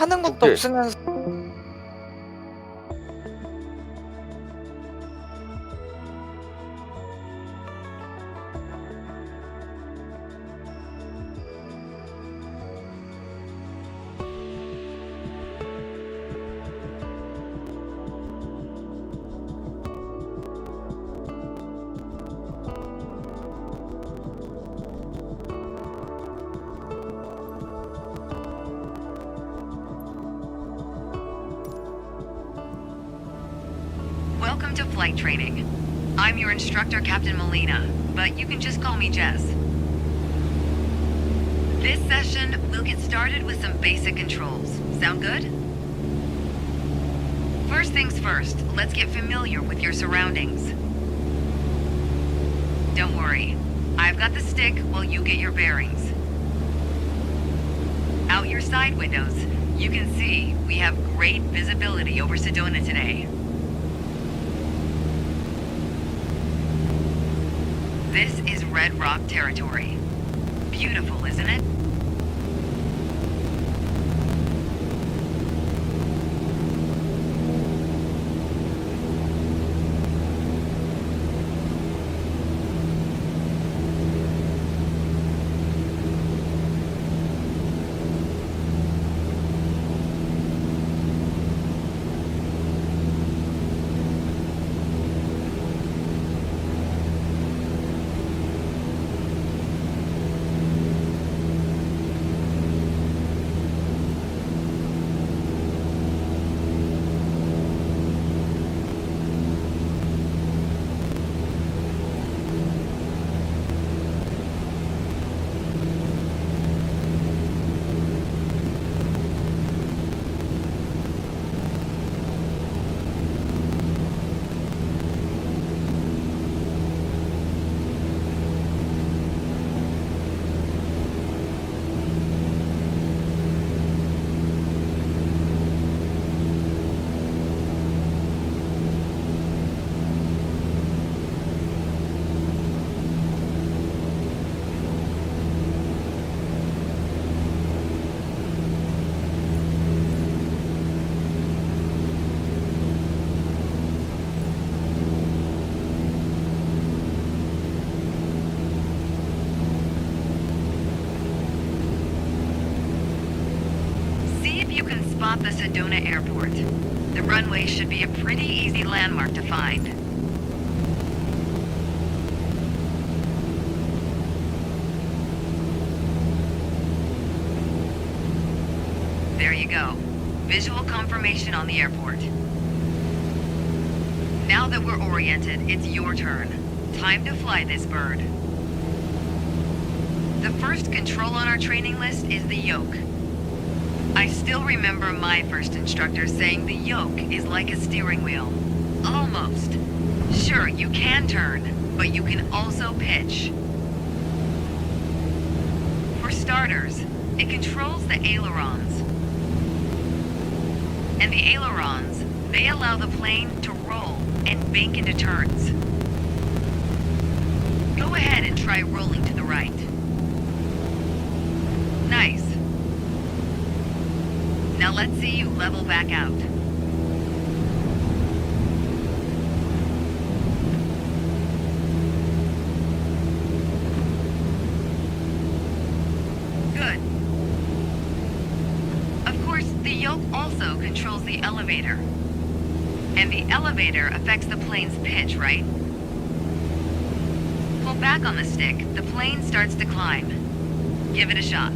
사는 것도 오케이. 없으면서 Welcome to flight training. I'm your instructor, Captain Molina, but you can just call me Jess. This session, we'll get started with some basic controls. Sound good? First things first, let's get familiar with your surroundings. Don't worry, I've got the stick while you get your bearings. Out your side windows, you can see we have great visibility over Sedona today. This is Red Rock territory. Beautiful, isn't it? Spot the Sedona Airport. The runway should be a pretty easy landmark to find. There you go. Visual confirmation on the airport. Now that we're oriented, it's your turn. Time to fly this bird. The first control on our training list is the yoke. I still remember my first instructor saying the yoke is like a steering wheel. Almost. Sure, you can turn, but you can also pitch. For starters, it controls the ailerons. And the ailerons, they allow the plane to roll and bank into turns. Go ahead and try rolling to the right. Nice. Now let's see you level back out. Good. Of course, the yoke also controls the elevator. And the elevator affects the plane's pitch, right? Pull back on the stick, the plane starts to climb. Give it a shot.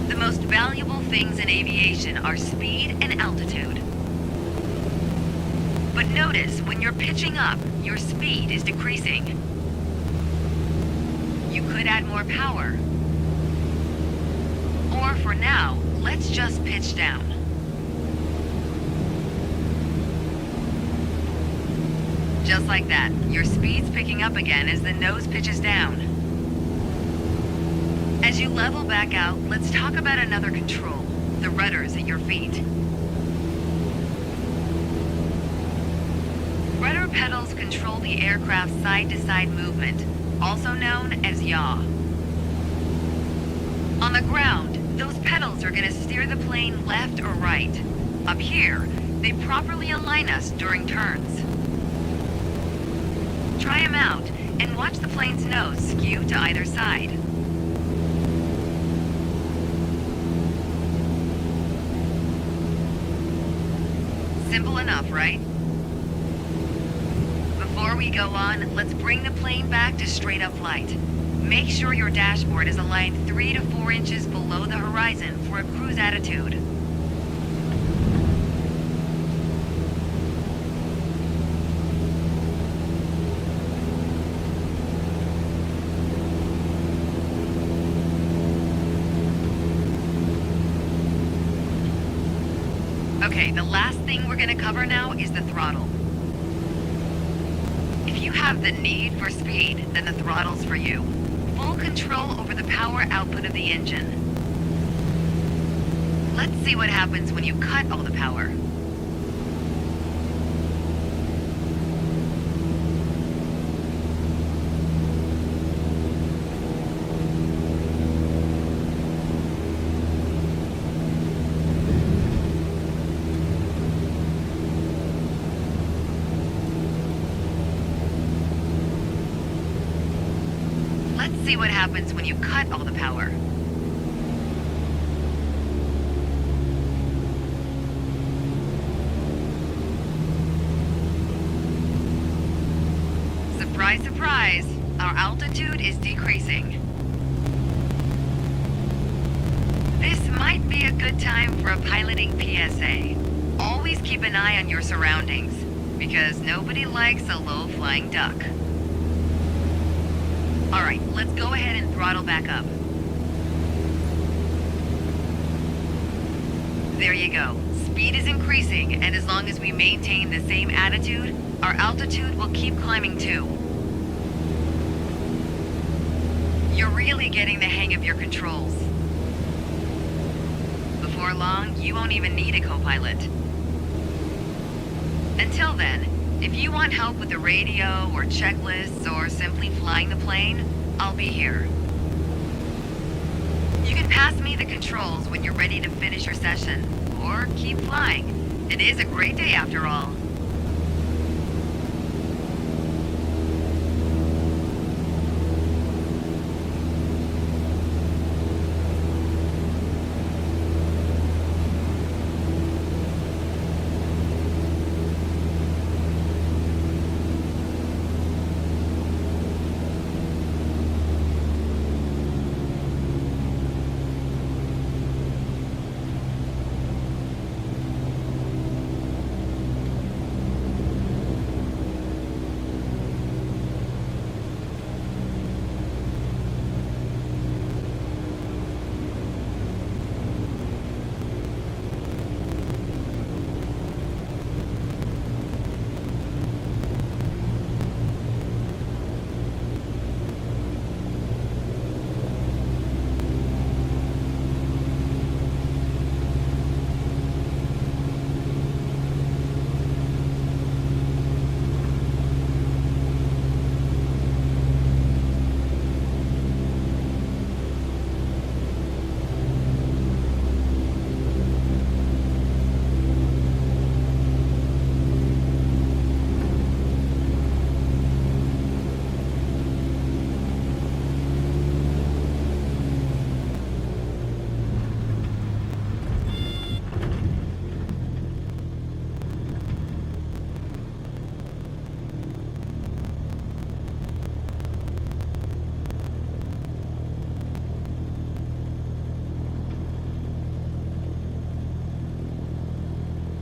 The most valuable things in aviation are speed and altitude. But notice, when you're pitching up, your speed is decreasing. You could add more power. Or for now, let's just pitch down. Just like that, your speed's picking up again as the nose pitches down. As you level back out, let's talk about another control, the rudders at your feet. Rudder pedals control the aircraft's side-to-side movement, also known as yaw. On the ground, those pedals are going to steer the plane left or right. Up here, they properly align us during turns. Try them out and watch the plane's nose skew to either side. Simple enough, right? Before we go on, let's bring the plane back to straight-up flight. Make sure your dashboard is aligned 3 to 4 inches below the horizon for a cruise attitude. Okay, the last thing we're gonna cover now is the throttle. If you have the need for speed, then the throttle's for you. Full control over the power output of the engine. Let's see what happens when you cut all the power. Let's see what happens when you cut all the power. Surprise, surprise, our altitude is decreasing. This might be a good time for a piloting PSA. Always keep an eye on your surroundings, because nobody likes a low-flying duck. Alright, let's go ahead and throttle back up. There you go. Speed is increasing, and as long as we maintain the same attitude, our altitude will keep climbing too. You're really getting the hang of your controls. Before long, you won't even need a co-pilot. Until then, if you want help with the radio or checklists or simply flying the plane, I'll be here. You can pass me the controls when you're ready to finish your session, or keep flying. It is a great day after all.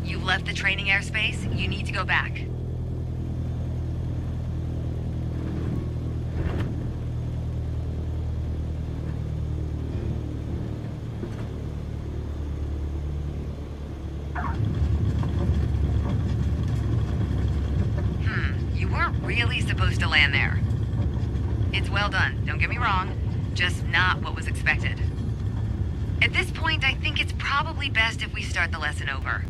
You've left the training airspace. You need to go back. You weren't really supposed to land there. It's well done, don't get me wrong. Just not what was expected. At this point, I think it's probably best if we start the lesson over.